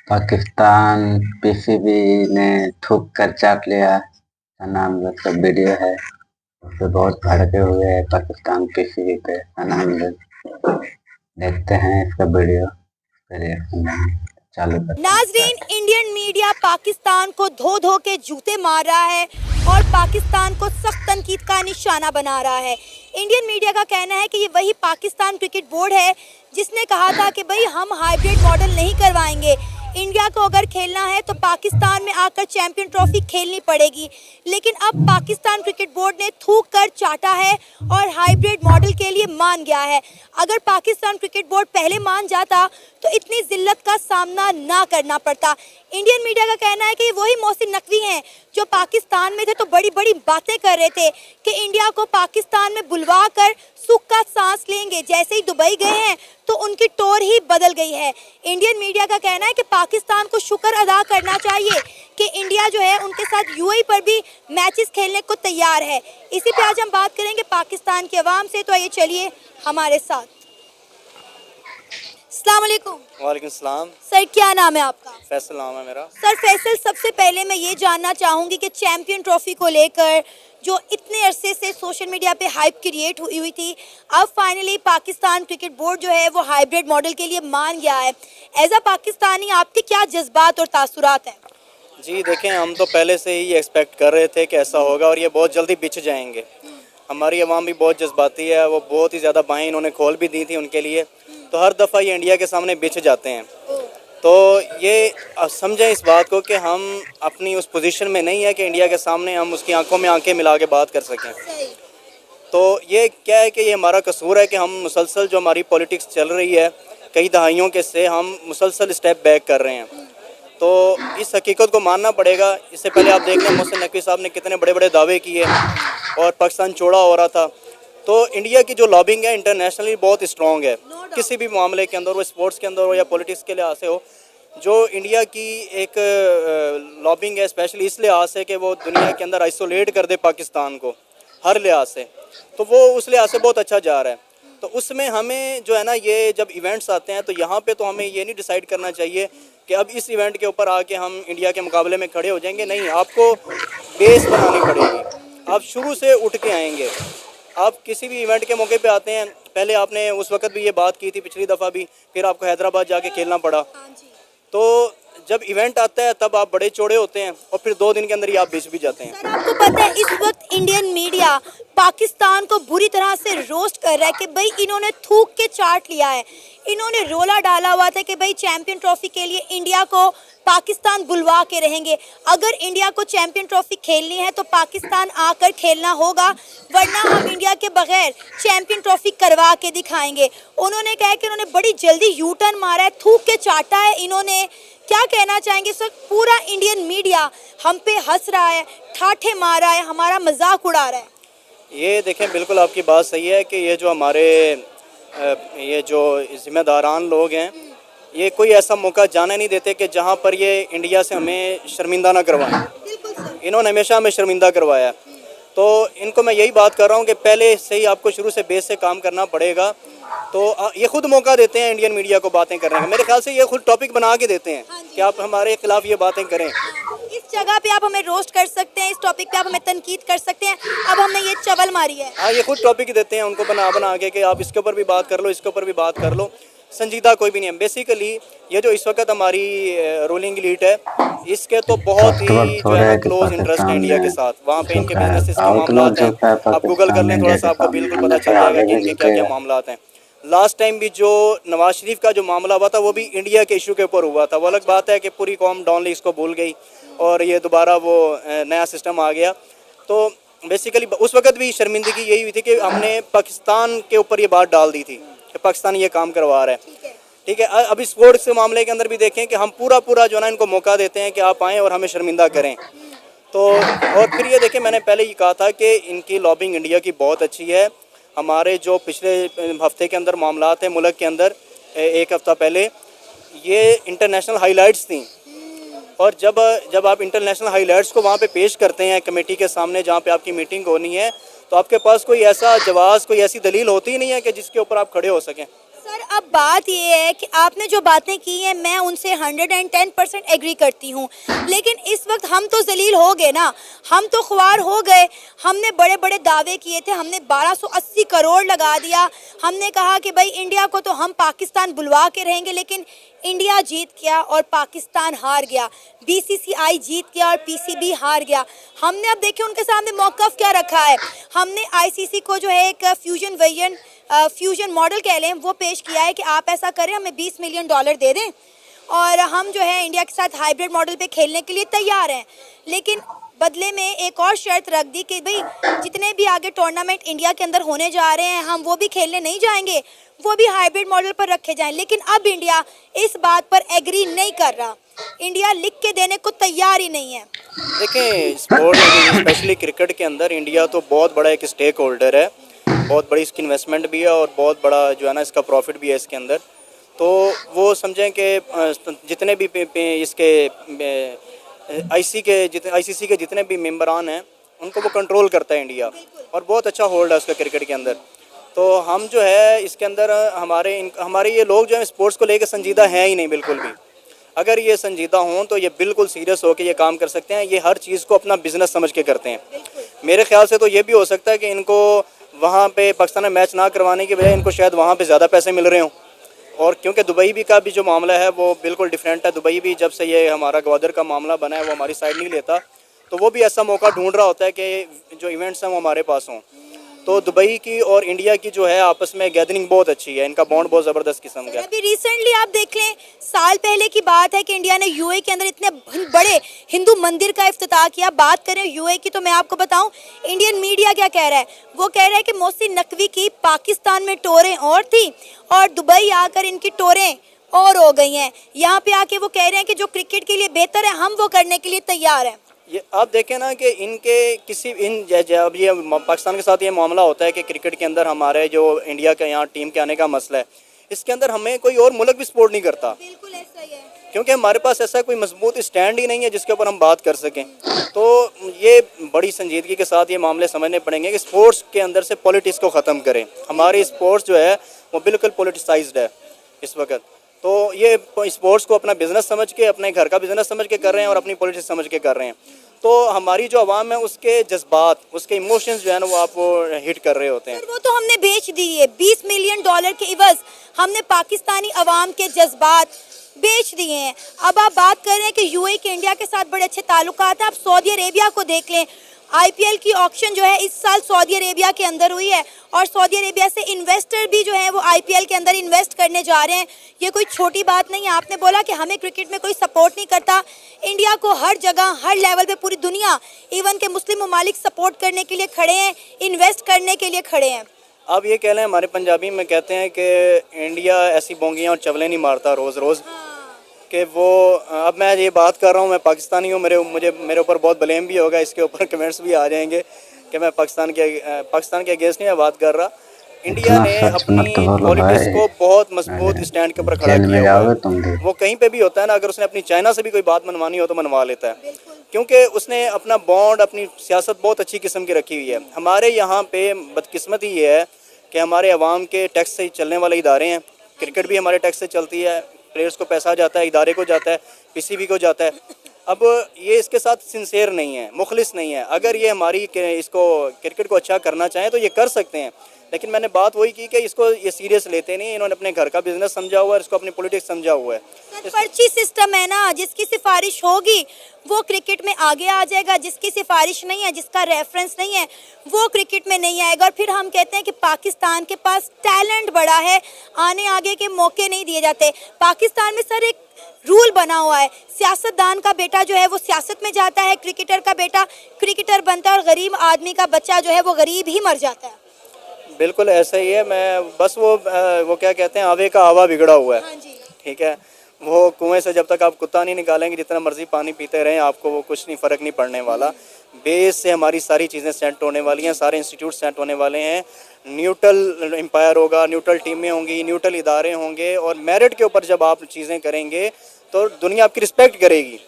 Pakistan PCB ने थूक कर चाट लिया का नाम सब वीडियो है। उसपे बहुत भड़के हुए है पाकिस्तान पीसीबी पे लोग। देखते हैं इसका वीडियो, रिएक्शन चालू करते हैं। नाजरीन, इंडियन मीडिया पाकिस्तान को धो धो के जूते मार रहा है और पाकिस्तान को सख्त तनकीद का निशाना बना रहा है। इंडियन मीडिया का कहना है कि ये वही पाकिस्तान क्रिकेट बोर्ड है जिसने कहा था कि भाई हम हाइब्रिड मॉडल नहीं करवाएंगे, इंडिया को अगर खेलना है तो पाकिस्तान में आकर चैंपियन ट्रॉफी खेलनी पड़ेगी। लेकिन अब पाकिस्तान क्रिकेट बोर्ड ने थूक कर चाटा है और हाइब्रिड मॉडल के लिए मान गया है। अगर पाकिस्तान क्रिकेट बोर्ड पहले मान जाता तो इतनी जिल्लत का सामना ना करना पड़ता। इंडियन मीडिया का कहना है कि वही मोहसिन नकवी हैं जो पाकिस्तान में थे तो बड़ी बड़ी बातें कर रहे थे कि इंडिया को पाकिस्तान में बुलवा कर सुख का सांस लेंगे। जैसे ही दुबई गए हैं तो उनकी टोर ही बदल गई है। इंडियन मीडिया का कहना है कि पाकिस्तान को शुक्र अदा करना चाहिए कि इंडिया जो है उनके साथ यूएई पर भी मैचेस खेलने को तैयार है। इसी पे आज हम बात करेंगे पाकिस्तान की आवाम से, तो आइए चलिए हमारे साथ। अस्सलाम वालेकुम। वालेकुम सलाम। सर, क्या नाम है आपका? फैसल नाम है मेरा। सर फैसल, सबसे पहले मैं ये जानना चाहूँगी कि चैंपियन ट्रॉफी को लेकर जो इतने अरसे से सोशल मीडिया पे हाइप क्रिएट हुई थी, अब फाइनली पाकिस्तान क्रिकेट बोर्ड जो है वो हाइब्रिड मॉडल के लिए मान गया है। एज अ पाकिस्तानी आपके क्या जज्बात और तासुरात हैं? जी देखें, हम तो पहले से ही एक्सपेक्ट कर रहे थे कि ऐसा होगा और ये बहुत जल्दी बिछ जाएंगे। हमारी आवाम भी बहुत जज्बाती है, वो बहुत ही ज़्यादा बाहें इन्होंने खोल भी दी थी उनके लिए, तो हर दफ़ा ये इंडिया के सामने बिछ जाते हैं। तो ये समझें इस बात को कि हम अपनी उस पोजीशन में नहीं है कि इंडिया के सामने हम उसकी आंखों में आंखें मिला के बात कर सकें। तो ये क्या है कि ये हमारा कसूर है कि हम मुसलसल जो हमारी पॉलिटिक्स चल रही है कई दहाइयों के से हम मुसलसल स्टेप बैक कर रहे हैं। तो इस हकीकत को मानना पड़ेगा। इससे पहले आप देख लें मोहसिन नकवी साहब ने कितने बड़े बड़े दावे किए और पाकिस्तान चौड़ा हो रहा था। तो इंडिया की जो लॉबिंग है इंटरनेशनली बहुत स्ट्रॉन्ग है, किसी भी मामले के अंदर, वो स्पोर्ट्स के अंदर हो या पॉलिटिक्स के लिहाज से हो। जो इंडिया की एक लॉबिंग है स्पेशली इस लिहाज से कि वो दुनिया के अंदर आइसोलेट कर दे पाकिस्तान को हर लिहाज से, तो वो उस लिहाज से बहुत अच्छा जा रहा है। तो उसमें हमें जो है ना, ये जब इवेंट्स आते हैं तो यहाँ पे तो हमें ये नहीं डिसाइड करना चाहिए कि अब इस इवेंट के ऊपर आके हम इंडिया के मुकाबले में खड़े हो जाएंगे। नहीं, आपको बेस बनानी पड़ेगी, आप शुरू से उठ के आएंगे। आप किसी भी इवेंट के मौके पे आते हैं, पहले आपने उस वक्त भी ये बात की थी, पिछली दफ़ा भी, फिर आपको हैदराबाद जाके खेलना पड़ा। तो जब इवेंट आता है तब आप बड़े चौड़े होते हैं और फिर 2 दिन के अंदर ही आप बिछ भी जाते हैं। सर, आपको पता है इस वक्त इंडियन मीडिया पाकिस्तान को बुरी तरह से रोस्ट कर रहा है कि भाई इन्होंने थूक के चाट लिया है। इन्होंने रोला डाला हुआ था कि भाई चैंपियन ट्रॉफी के लिए इंडिया को पाकिस्तान बुलवा के रहेंगे। अगर इंडिया को चैंपियन ट्रॉफी खेलनी है तो पाकिस्तान आकर खेलना होगा, वरना हम इंडिया के बगैर चैंपियन ट्रॉफी करवा के दिखाएंगे। उन्होंने कहा कि उन्होंने बड़ी जल्दी यू टर्न मारा है, थूक के चाटा है इन्होंने। क्या कहना चाहेंगे सर? पूरा इंडियन मीडिया हम पे हंस रहा है, ठाठे मार रहा है, हमारा मजाक उड़ा रहा है। ये देखें, बिल्कुल आपकी बात सही है कि ये जो हमारे ये जो जिम्मेदारान लोग हैं, ये कोई ऐसा मौका जाने नहीं देते कि जहाँ पर ये इंडिया से हमें शर्मिंदा ना करवाएं। इन्होंने हमेशा हमें शर्मिंदा करवाया। तो इनको मैं यही बात कर रहा हूँ कि पहले से ही आपको शुरू से बेस से काम करना पड़ेगा। तो ये खुद मौका देते हैं इंडियन मीडिया को बातें करने का। मेरे ख्याल से ये खुद टॉपिक बना के देते हैं कि आप हमारे खिलाफ ये बातें करें। इस जगह पे आप हमें रोस्ट कर सकते हैं, इस टॉपिक पे आप हमें तनकीद कर सकते हैं। अब हमने ये चवल मारी है। हाँ, ये खुद टॉपिक देते हैं उनको बना के कि आप इसके ऊपर भी बात कर लो, इसके ऊपर भी बात कर लो। संजीदा कोई भी नहीं है। बेसिकली ये जो इस वक्त हमारी रूलिंग एलीट है, इसके तो बहुत ही जो है क्लोज इंटरेस्ट है इंडिया के साथ। वहाँ पे इनके बिजनेस के मामलात हैं, आप गूगल कर लें थोड़ा सा, आपको बिल्कुल पता चल जाएगा कि इनके क्या क्या मामलात हैं। लास्ट टाइम भी जो नवाज शरीफ का जो मामला हुआ था वो भी इंडिया के इशू के ऊपर हुआ था। वो अलग बात है कि पूरी कौम डॉनली इसको भूल गई और ये दोबारा वो नया सिस्टम आ गया। तो बेसिकली उस वक्त भी शर्मिंदगी यही हुई थी कि हमने पाकिस्तान के ऊपर ये बात डाल दी थी कि पाकिस्तान ये काम करवा रहा है। ठीक है, अब स्पोर्ट्स के मामले के अंदर भी देखें कि हम पूरा जो ना इनको मौका देते हैं कि आप आएँ और हमें शर्मिंदा करें। तो और फिर ये देखें, मैंने पहले ही कहा था कि इनकी लॉबिंग इंडिया की बहुत अच्छी है। हमारे जो पिछले हफ्ते के अंदर मामलात हैं मुल्क के अंदर, एक हफ़्ता पहले ये इंटरनेशनल हाइलाइट्स थी। और जब आप इंटरनेशनल हाइलाइट्स को वहाँ पे पेश करते हैं कमेटी के सामने जहाँ पे आपकी मीटिंग होनी है, तो आपके पास कोई ऐसा जवाब, कोई ऐसी दलील होती ही नहीं है कि जिसके ऊपर आप खड़े हो सकें। सर अब बात ये है कि आपने जो बातें की हैं मैं उनसे 110% एग्री करती हूँ, लेकिन इस वक्त हम तो जलील हो गए ना, हम तो ख्वार हो गए। हमने बड़े बड़े दावे किए थे, हमने 1280 करोड़ लगा दिया, हमने कहा कि भाई इंडिया को तो हम पाकिस्तान बुलवा के रहेंगे, लेकिन इंडिया जीत गया और पाकिस्तान हार गया, बीसीसीआई जीत गया और पीसीबी हार गया। हमने अब देखिए उनके सामने मौक़िफ़ क्या रखा है, हमने आईसीसी को जो है एक फ्यूजन मॉडल कह लें वो पेश किया है कि आप ऐसा करें, हमें $20 मिलियन दे दें और हम जो है इंडिया के साथ हाइब्रिड मॉडल पे खेलने के लिए तैयार हैं। लेकिन बदले में एक और शर्त रख दी कि भाई जितने भी आगे टूर्नामेंट इंडिया के अंदर होने जा रहे हैं हम वो भी खेलने नहीं जाएंगे, वो भी हाइब्रिड मॉडल पर रखे जाएं। लेकिन अब इंडिया इस बात पर एग्री नहीं कर रहा, इंडिया लिख के देने को तैयार ही नहीं है। देखें, स्पोर्ट स्पेशली क्रिकेट के अंदर इंडिया तो बहुत बड़ा एक स्टेक होल्डर है, बहुत बड़ी इसकी इन्वेस्टमेंट भी है और बहुत बड़ा जो है ना इसका प्रॉफिट भी है इसके अंदर। तो वो समझें कि जितने भी इसके आईसीसी के जितने भी मेंबरान हैं उनको वो कंट्रोल करता है इंडिया, और बहुत अच्छा होल्ड है उसका क्रिकेट के अंदर। तो हम जो है इसके अंदर हमारे ये लोग जो है स्पोर्ट्स को लेकर संजीदा हैं ही नहीं बिल्कुल भी। अगर ये संजीदा हों तो ये बिल्कुल सीरियस होकर ये काम कर सकते हैं, ये हर चीज़ को अपना बिजनेस समझ के करते हैं। मेरे ख्याल से तो ये भी हो सकता है कि इनको वहाँ पे पाकिस्तान में मैच ना करवाने की बजाय इनको शायद वहाँ पे ज़्यादा पैसे मिल रहे हों, और क्योंकि दुबई भी का भी जो मामला है वो बिल्कुल डिफरेंट है। दुबई भी जब से ये हमारा ग्वादर का मामला बना है वो हमारी साइड नहीं लेता, तो वो भी ऐसा मौका ढूंढ रहा होता है कि जो इवेंट्स हैं वो हमारे पास हों। तो दुबई की और इंडिया की जो है आपस में गैदरिंग बहुत अच्छी है, इनका बॉन्ड बहुत ज़बरदस्त किस्म का है। अभी रिसेंटली आप देख लें, साल पहले की बात है कि इंडिया ने यूएई के अंदर इतने बड़े हिंदू मंदिर का इफ्तिताह किया। बात करें यूएई की तो मैं आपको बताऊं इंडियन मीडिया क्या कह रहा है, वो कह रहा है कि मोहसिन नकवी की पाकिस्तान में टोरें और थी और दुबई आकर इनकी टोरें और हो गई हैं। यहाँ पे आके वो कह रहे हैं कि जो क्रिकेट के लिए बेहतर है हम वो करने के लिए तैयार हैं। ये आप देखें ना कि इनके जब ये पाकिस्तान के साथ ये मामला होता है कि क्रिकेट के अंदर हमारे जो इंडिया के यहाँ टीम के आने का मसला है, इसके अंदर हमें कोई और मुल्क भी सपोर्ट नहीं करता। बिल्कुल ऐसा ही है, क्योंकि हमारे पास ऐसा कोई मजबूत स्टैंड ही नहीं है जिसके ऊपर हम बात कर सकें। तो ये बड़ी संजीदगी के साथ ये मामले समझने पड़ेंगे कि स्पोर्ट्स के अंदर से पॉलिटिक्स को ख़त्म करें। हमारी स्पोर्ट्स जो है वो बिल्कुल पॉलिटिसाइज्ड है इस वक्त। तो ये स्पोर्ट्स को अपना बिजनेस समझ के, अपने घर का बिजनेस समझ के कर रहे हैं और अपनी पॉलिटिक्स समझ के कर रहे हैं। तो हमारी जो आवाम है उसके जज्बात, उसके इमोशंस जो है ना वो आपको हिट कर रहे होते हैं। वो तो हमने बेच दिए $20 मिलियन के इवज, हमने पाकिस्तानी अवाम के जज्बात बेच दिए हैं। अब आप बात कर रहे हैं कि यूएई के इंडिया के साथ बड़े अच्छे ताल्लुकात हैं। आप सऊदी अरेबिया को देख लें, आईपीएल की ऑक्शन जो है इस साल सऊदी अरेबिया के अंदर हुई है और सऊदी अरेबिया से इन्वेस्टर भी जो है वो आईपीएल के अंदर इन्वेस्ट करने जा रहे हैं। ये कोई छोटी बात नहीं है। आपने बोला कि हमें क्रिकेट में कोई सपोर्ट नहीं करता, इंडिया को हर जगह हर लेवल पे पूरी दुनिया इवन के मुस्लिम ममालिक सपोर्ट करने के लिए खड़े हैं, इन्वेस्ट करने के लिए खड़े हैं। आप ये कह लें, हमारे पंजाबी में कहते हैं कि इंडिया ऐसी बोंगियाँ और चवलें नहीं मारता रोज़ रोज़ कि वो। अब मैं ये बात कर रहा हूँ, मैं पाकिस्तानी हूँ, मेरे ऊपर बहुत ब्लेम भी होगा, इसके ऊपर कमेंट्स भी आ जाएंगे कि मैं पाकिस्तान के अगेंस्ट नहीं मैं बात कर रहा। इंडिया ने अपनी पॉलिटिक्स को बहुत मजबूत स्टैंड के ऊपर खड़ा किया हुआ है। वो कहीं पे भी होता है ना, अगर उसने अपनी चाइना से भी कोई बात मनवानी हो तो मनवा लेता है, क्योंकि उसने अपना बॉन्ड, अपनी सियासत बहुत अच्छी किस्म की रखी हुई है। हमारे यहाँ पे बदकिस्मती ये है कि हमारे अवाम के टैक्स से चलने वाले इदारे हैं। क्रिकेट भी हमारे टैक्स से चलती है, प्लेयर्स को पैसा जाता है, इदारे को जाता है, पीसीबी को जाता है। अब ये इसके साथ सिंसेयर नहीं है, मुखलिस नहीं है। अगर ये हमारी इसको क्रिकेट को अच्छा करना चाहें तो ये कर सकते हैं, लेकिन मैंने बात वही की कि इसको ये सीरियस लेते नहीं। इन्होंने अपने घर का बिजनेस समझा हुआ है, इसको अपनी पॉलिटिक्स समझा हुआ है। पर्ची सिस्टम है ना, जिसकी सिफारिश होगी वो क्रिकेट में आगे आ जाएगा, जिसकी सिफारिश नहीं है, जिसका रेफरेंस नहीं है, वो क्रिकेट में नहीं आएगा। और फिर हम कहते हैं कि पाकिस्तान के पास टैलेंट बड़ा है, आने आगे के मौके नहीं दिए जाते। पाकिस्तान में सर एक रूल बना हुआ है, सियासतदान का बेटा जो है वो सियासत में जाता है, क्रिकेटर का बेटा क्रिकेटर बनता है और गरीब आदमी का बच्चा जो है वो गरीब ही मर जाता है। बिल्कुल ऐसा ही है। मैं बस वो क्या कहते हैं, आवे का आवा बिगड़ा हुआ है। ठीक है, वो कुएं से जब तक आप कुत्ता नहीं निकालेंगे, जितना मर्जी पानी पीते रहें, आपको वो कुछ नहीं, फ़र्क नहीं पड़ने वाला। बेस से हमारी सारी चीज़ें सेट होने वाली हैं, सारे इंस्टीट्यूट सेट होने वाले हैं। न्यूट्रल एम्पायर होगा, न्यूट्रल टीमें होंगी, न्यूट्रल इदारे होंगे, और मेरिट के ऊपर जब आप चीज़ें करेंगे तो दुनिया आपकी रिस्पेक्ट करेगी।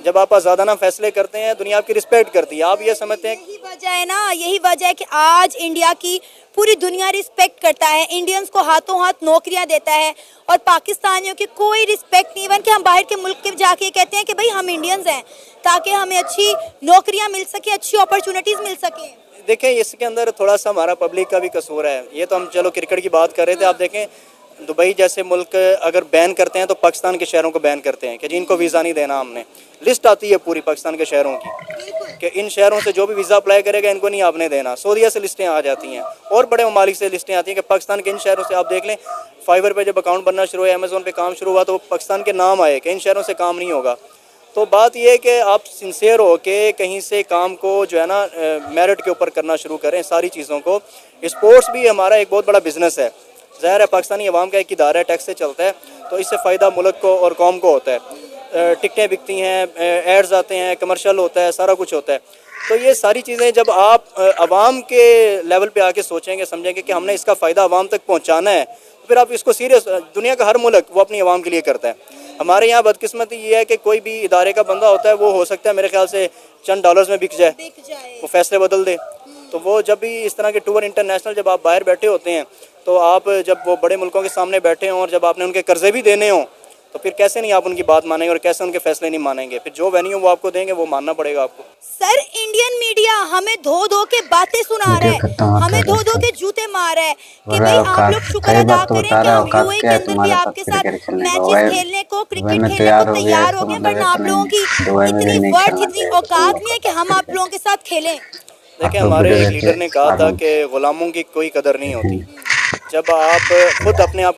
जब आप आज़ादाना फैसले करते हैं दुनिया आपकी रिस्पेक्ट करती है। आप ये समझते हैं, यही वजह है ना, यही वजह है कि आज इंडिया की पूरी दुनिया रिस्पेक्ट करता है, इंडियंस को हाथों हाथ नौकरियां देता है और पाकिस्तानियों की कोई रिस्पेक्ट नहीं। इवन कि हम बाहर के मुल्क के जाके कहते हैं कि भाई हम इंडियंस हैं, ताकि हमें अच्छी नौकरियां मिल सके, अच्छी अपॉर्चुनिटीज मिल सके। देखें इसके अंदर थोड़ा सा हमारा पब्लिक का भी कसूर है। ये तो हम चलो क्रिकेट की बात कर रहे थे, आप देखें दुबई जैसे मुल्क अगर बैन करते हैं तो पाकिस्तान के शहरों को बैन करते हैं कि जी इनको वीज़ा नहीं देना। हमने लिस्ट आती है पूरी पाकिस्तान के शहरों की कि इन शहरों से जो भी वीज़ा अप्लाई करेगा इनको नहीं आपने देना। सऊदीया से लिस्टें आ जाती हैं और बड़े ममालिक से लिस्टें आती हैं कि पाकिस्तान के इन शहरों से। आप देख लें फाइवर पे जब अकाउंट बनना शुरू हुआ, अमेज़ोन पे काम शुरू हुआ, तो पाकिस्तान के नाम आए कि इन शहरों से काम नहीं होगा। तो बात यह है कि आप सिंसियर हो के कहीं से काम को जो है ना मेरिट के ऊपर करना शुरू करें सारी चीज़ों को। स्पोर्ट्स भी हमारा एक बहुत बड़ा बिजनेस है, ज़ाहिर है पाकिस्तानी अवाम का एक इदारा है, टैक्स से चलता है, तो इससे फ़ायदा मुल्क को और कौम को होता है। टिकटें बिकती हैं, एड्स आते हैं, कमर्शियल होता है, सारा कुछ होता है। तो ये सारी चीज़ें जब आप अवाम के लेवल पे आके सोचेंगे, समझेंगे कि हमने इसका फ़ायदा अवाम तक पहुँचाना है, तो फिर आप इसको सीरियस। दुनिया का हर मुल्क वो अपनी अवाम के लिए करता है। हमारे यहाँ बदकिस्मती ये है कि कोई भी इदारे का बंदा होता है, वो हो सकता है मेरे ख्याल से चंद डॉलर्स में बिक जाए, वो फैसले बदल दे। तो वो जब भी इस तरह के टूर इंटरनेशनल जब आप बाहर बैठे होते हैं, तो आप जब वो बड़े मुल्कों के सामने बैठे हों और जब आपने उनके कर्जे भी देने हों, तो फिर कैसे नहीं आप उनकी बात मानेंगे और कैसे उनके फैसले नहीं मानेंगे। फिर जो वेन्यू वो आपको देंगे वो मानना पड़ेगा आपको। सर इंडियन मीडिया हमें धो धो के बातें सुना रहा है, हमें धो धो के जूते मार रहा है कि भाई आप लोग शुक्र अदा करें कि हम यूएई के अंदर भी आपके साथ मैचेस खेलने को, क्रिकेट खेलने को तैयार हो गए, वरना आप लोगों की इतनी वर्थ, इतनी औकात नहीं है कि हम आप लोगों के साथ खेलें। देखिए हमारे एक लीडर ने कहा था कि गुलामों की कोई कदर नहीं होती। जब आप खुद अपने आप